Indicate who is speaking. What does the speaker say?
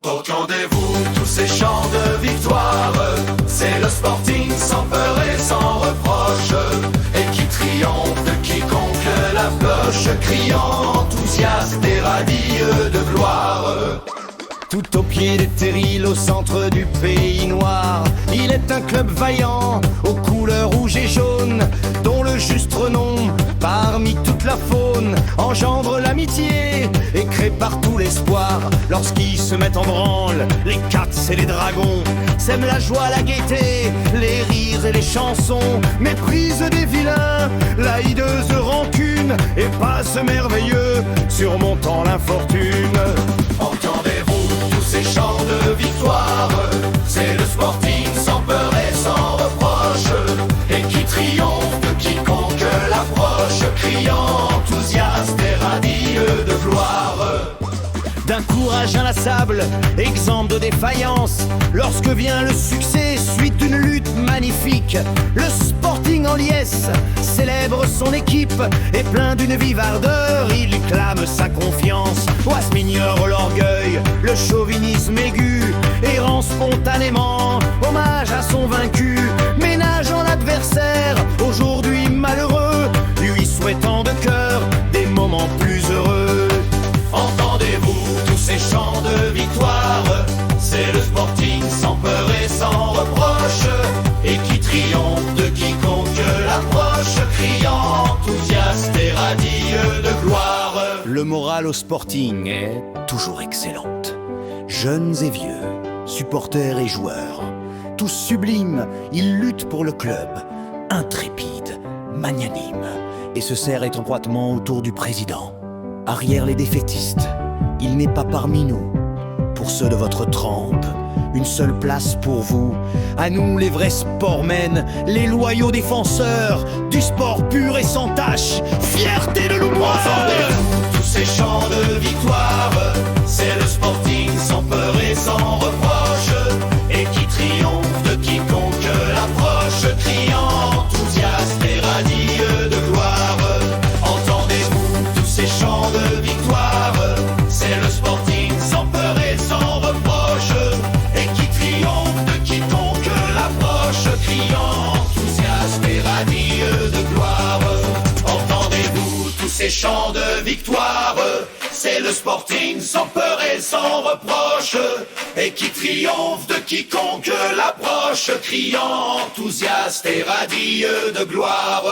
Speaker 1: Entendez-vous tous ces chants de victoire, c'est le Sporting sans peur et sans reproche, et qui triomphe de quiconque la cloche, criant enthousiaste et radieux de gloire.
Speaker 2: Tout au pied des terrils, au centre du pays noir, il est un club vaillant, aux couleurs rouges et jaunes, dont le juste renom, parmi toute la faune, engendre l'amitié et crée partout l'espoir. Lorsqu'ils se mettent en branle, les cats et les dragons sèment la joie, la gaieté, les rires et les chansons, méprise des vilains, la hideuse rancune, et passe merveilleux, surmontant l'infortune.
Speaker 1: Entendez-vous tous ces chants de victoire, c'est le Sporting sans peur et sans reproche, et qui triomphe de quiconque l'approche, criant enthousiaste et radieux de gloire.
Speaker 2: D'un courage inlassable, exempt de défaillance, lorsque vient le succès, suite d'une lutte magnifique, le Sporting en liesse célèbre son équipe, et plein d'une vive ardeur, il clame sa confiance. Oise m'ignore l'orgueil, le chauvinisme aigu, et rend spontanément hommage à son vaincu, ménageant l'adversaire, aujourd'hui malheureux, lui souhaitant de cœur des moments plus heureux.
Speaker 1: Entendez-vous tous ces chants de victoire, c'est le Sporting sans peur et sans reproche, et qui triomphe de quiconque l'approche, criant enthousiaste et radieux de gloire.
Speaker 2: Le moral au Sporting est toujours excellente. Jeunes et vieux, supporters et joueurs, tous sublimes, ils luttent pour le club, intrépides, magnanimes, et se serrent étroitement autour du président. Arrière les défaitistes, il n'est pas parmi nous. Pour ceux de votre trempe, une seule place pour vous. À nous les vrais sportmen, les loyaux défenseurs du sport pur et sans tache, fierté de l'ouvreur.
Speaker 1: Entendez-vous tous ces chants de victoire, c'est le Sporting sans peur et sans reproche, et qui triomphe de quiconque l'approche, criant enthousiaste et radieux de gloire. Entendez-vous tous ces chants de victoire, c'est le Sporting sans peur et sans reproche, et qui triomphe de quiconque l'approche, criant enthousiaste et radieux de gloire. Entendez-vous tous ces chants de victoire, c'est le Sporting sans peur et sans reproche, et qui triomphe de quiconque l'approche, criant enthousiaste et radieux de gloire.